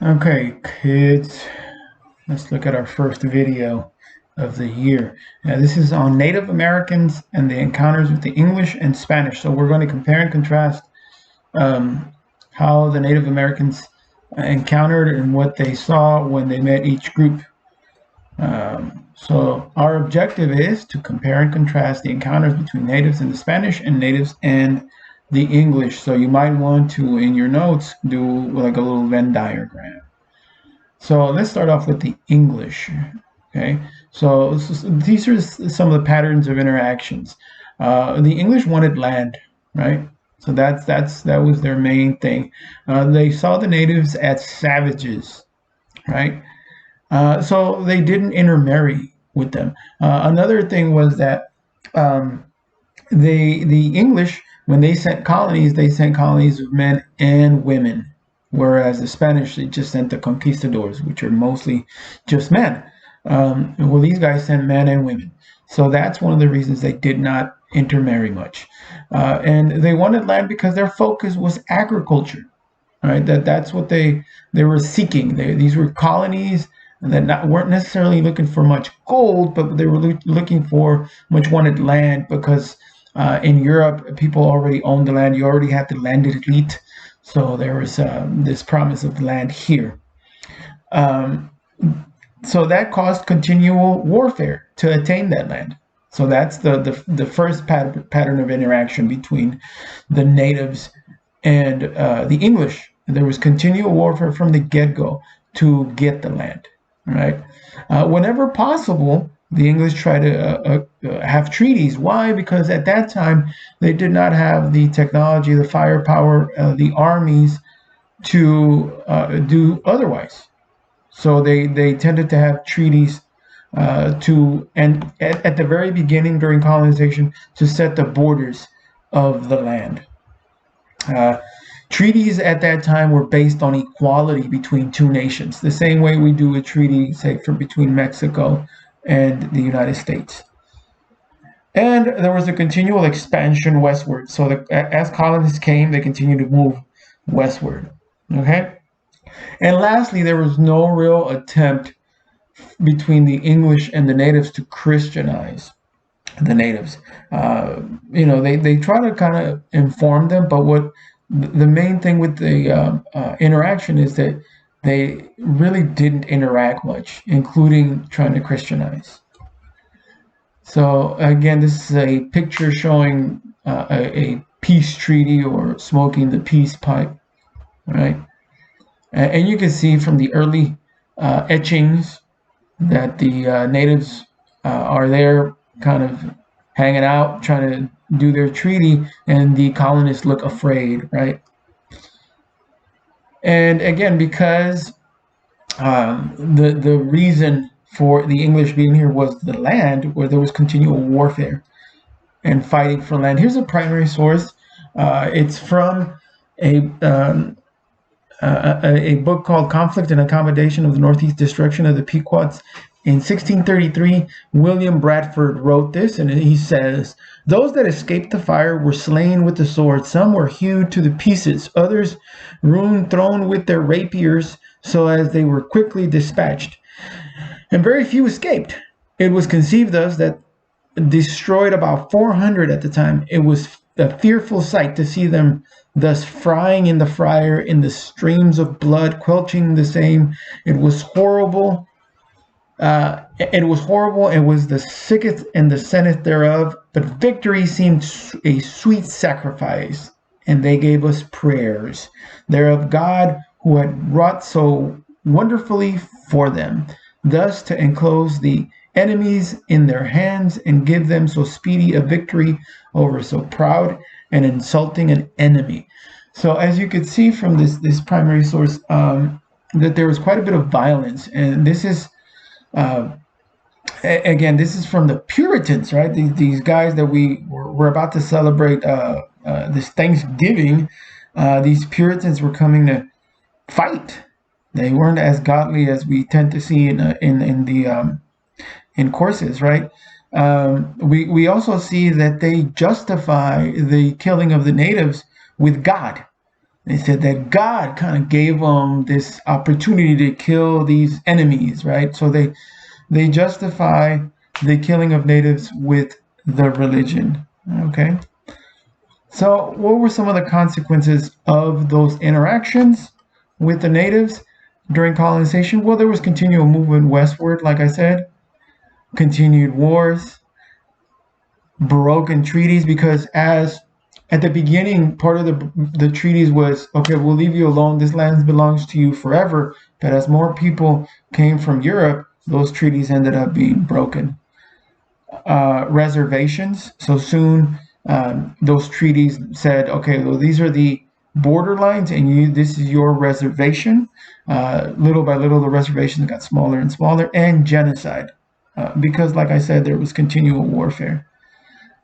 Okay, kids, let's look at our first video of the year. Now, this is on Native Americans and the encounters with the English and Spanish. So we're going to compare and contrast um, how the Native Americans encountered and what they saw when they met each group. So our objective is to compare and contrast the encounters between natives and the Spanish and natives and the English. So you might want to, in your notes, do like a little Venn diagram. So let's start off with the English. Okay, so these are some of the patterns of interactions. The English wanted land, right? So that was their main thing. They saw the natives as savages, right? So they didn't intermarry with them. Another thing was that um, the English, when they sent colonies of men and women, whereas the Spanish, they just sent the conquistadors, which are mostly just men. Well, these guys sent men and women, so that's one of the reasons they did not intermarry much. And they wanted land because their focus was agriculture. Right, that's what they were seeking. These were colonies that weren't necessarily looking for much gold, but they were looking for much wanted land because in Europe, people already owned the land. You already had the landed elite. So there was this promise of land here. Um, so that caused continual warfare to attain that land. So that's the first pattern of interaction between the natives and the English. There was continual warfare from the get-go to get the land, right? Whenever possible, the English try to have treaties. Why? Because at that time they did not have the technology, the firepower, the armies to do otherwise. So they tended to have treaties and at the very beginning during colonization to set the borders of the land. Uh, Treaties at that time were based on equality between two nations, the same way we do a treaty, say, between Mexico and the United States. And there was a continual expansion westward. So as colonists came, they continued to move westward. Okay? And lastly, there was no real attempt between the English and the natives to Christianize the natives. They try to kind of inform them, but what the main thing with the interaction is that they really didn't interact much, including trying to Christianize. So again, this is a picture showing a peace treaty or smoking the peace pipe, right? And you can see from the early etchings that the natives are there kind of hanging out, trying to do their treaty, and the colonists look afraid, right? And again, because the reason for the English being here was the land, where there was continual warfare and fighting for land. Here's a primary source. It's from a a book called Conflict and Accommodation of the Northeast Destruction of the Pequots. In 1633, William Bradford wrote this, and he says, "Those that escaped the fire were slain with the sword. Some were hewed to the pieces. Others thrown with their rapiers, so as they were quickly dispatched. And very few escaped. It was conceived thus that destroyed about 400 at the time. It was a fearful sight to see them thus frying in the fire in the streams of blood, quelching the same. It was horrible. It was horrible. It was the sickest and the sinneth thereof. But victory seemed a sweet sacrifice, and they gave us prayers thereof God, who had wrought so wonderfully for them, thus to enclose the enemies in their hands and give them so speedy a victory over so proud and insulting an enemy." So as you could see from this primary source, that there was quite a bit of violence, and this is again, this is from the Puritans, right? These guys that we're about to celebrate this Thanksgiving. These Puritans were coming to fight. They weren't as godly as we tend to see in courses, right? We also see that they justify the killing of the natives with God. They said that God kind of gave them this opportunity to kill these enemies, right? So they justify the killing of natives with the religion. Okay. So, what were some of the consequences of those interactions with the natives during colonization? Well, there was continual movement westward, like I said, continued wars, broken treaties, because as at the beginning, part of the treaties was okay, we'll leave you alone. This land belongs to you forever. But as more people came from Europe, those treaties ended up being broken. Reservations. So soon, those treaties said, okay, well, these are the borderlines, and this is your reservation. Little by little, the reservations got smaller and smaller, and genocide, because, like I said, there was continual warfare.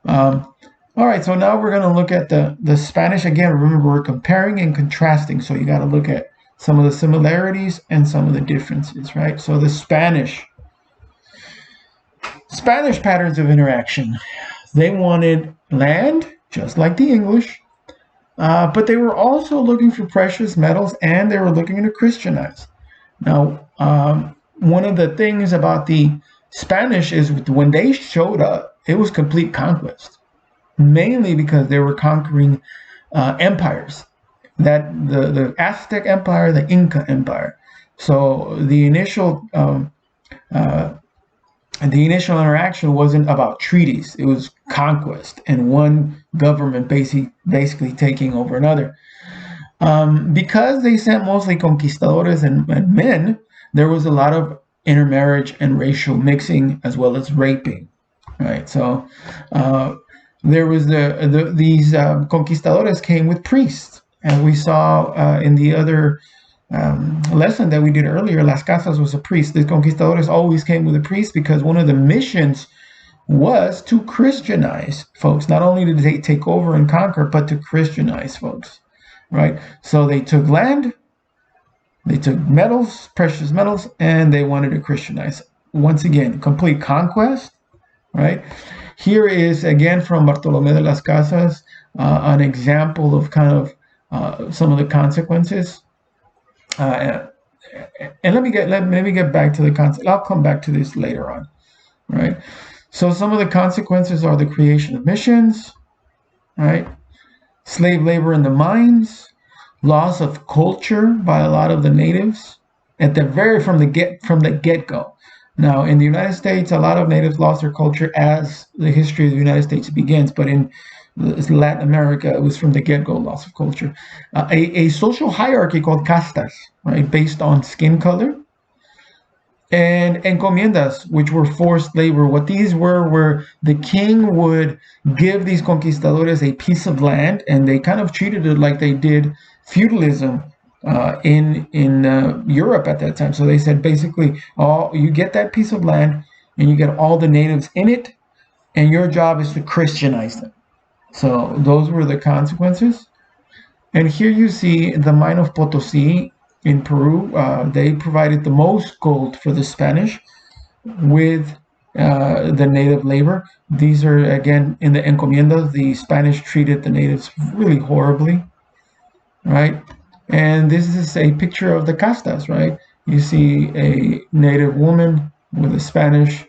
Um, all right, so now we're going to look at the Spanish again. Remember, we're comparing and contrasting, so you got to look at some of the similarities and some of the differences, right? So the Spanish patterns of interaction. They wanted land, just like the English, but they were also looking for precious metals, and they were looking to Christianize. Now, one of the things about the Spanish is when they showed up, it was complete conquest, mainly because they were conquering empires, that the Aztec Empire, the Inca Empire. So the initial interaction wasn't about treaties. It was conquest and one government basically taking over another. Because they sent mostly conquistadores and men, there was a lot of intermarriage and racial mixing, as well as raping. Right. So there was these conquistadores came with priests, and we saw in the other lesson that we did earlier, Las Casas was a priest. The conquistadores always came with a priest because one of the missions was to Christianize folks. Not only did they take over and conquer, but to Christianize folks, right? So they took land, they took metals, precious metals, and they wanted to Christianize. Once again, complete conquest, right? Here is again from Bartolomé de las Casas, an example of kind of some of the consequences. And let me get back to the concept. I'll come back to this later on, right? So some of the consequences are the creation of missions, right? Slave labor in the mines, loss of culture by a lot of the natives at the from the get go. Now, in the United States, a lot of natives lost their culture as the history of the United States begins, but in Latin America, it was from the get-go loss of culture. A social hierarchy called castas, right, based on skin color, and encomiendas, which were forced labor. What these were the king would give these conquistadores a piece of land, and they kind of treated it like they did feudalism in Europe at that time. So they said basically, you get that piece of land, and you get all the natives in it, and your job is to Christianize them. So those were the consequences. And here you see the mine of Potosi in Peru. They provided the most gold for the Spanish with the native labor. These are, again, in the encomiendas. The Spanish treated the natives really horribly, right? And this is a picture of the castas, right? You see a native woman with a Spanish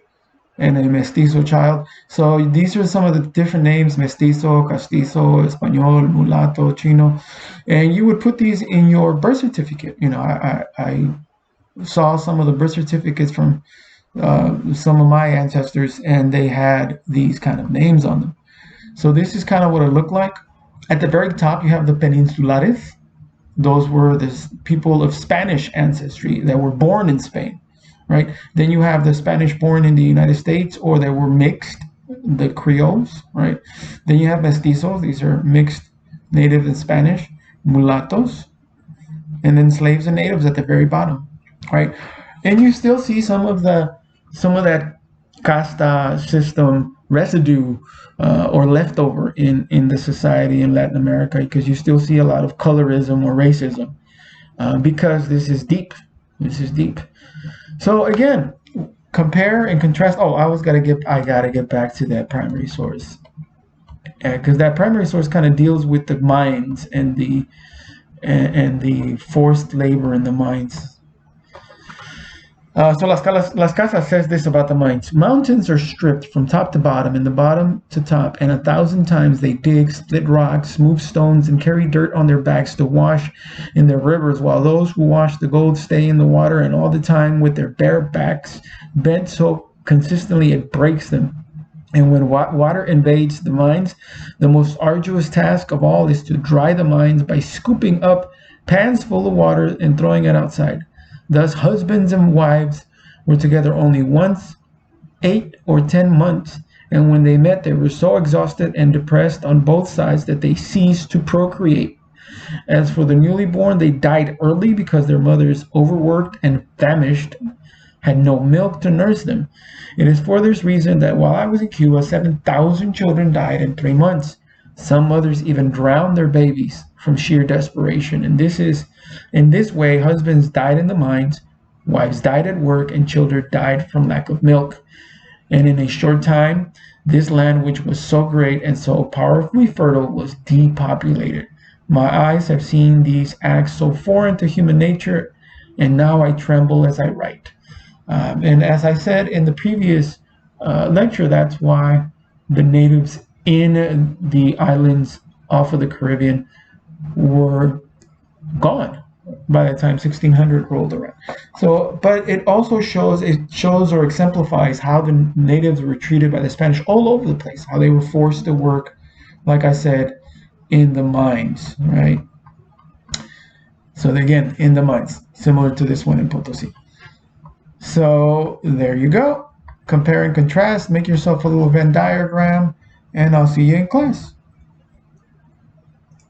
and a mestizo child. So these are some of the different names: mestizo, castizo, español, mulatto, chino. And you would put these in your birth certificate. You know, I saw some of the birth certificates from some of my ancestors, and they had these kind of names on them. So this is kind of what it looked like. At the very top, you have the peninsulares. Those were the people of Spanish ancestry that were born in Spain. Right. Then you have the Spanish born in the United States, or they were mixed, the Creoles, right? Then you have mestizos. These are mixed native and Spanish, mulattos, and then slaves and natives at the very bottom, right? And you still see some of that casta system residue or leftover in the society in Latin America, because you still see a lot of colorism or racism, because this is deep. This is deep. So again, compare and contrast. Oh, I gotta get back to that primary source, because that primary source kind of deals with the mines and and the forced labor in the mines. So Las Casas says this about the mines. Mountains are stripped from top to bottom and the bottom to top, and 1,000 times they dig, split rocks, move stones, and carry dirt on their backs to wash in their rivers, while those who wash the gold stay in the water, and all the time with their bare backs bent so consistently it breaks them. And when water invades the mines, the most arduous task of all is to dry the mines by scooping up pans full of water and throwing it outside. Thus, husbands and wives were together only once, 8 or 10 months, and when they met, they were so exhausted and depressed on both sides that they ceased to procreate. As for the newly born, they died early because their mothers, overworked and famished, had no milk to nurse them. It is for this reason that while I was in Cuba, 7,000 children died in 3 months. Some mothers even drowned their babies from sheer desperation. And in this way, husbands died in the mines, wives died at work, and children died from lack of milk. And in a short time, this land, which was so great and so powerfully fertile, was depopulated. My eyes have seen these acts so foreign to human nature, and now I tremble as I write. And as I said in the previous lecture, that's why the natives in the islands off of the Caribbean were gone by the time 1600 rolled around. So, but it also shows or exemplifies how the natives were treated by the Spanish all over the place, how they were forced to work, like I said, in the mines, right? So again, in the mines, similar to this one in Potosi. So there you go. Compare and contrast, make yourself a little Venn diagram, and I'll see you in class.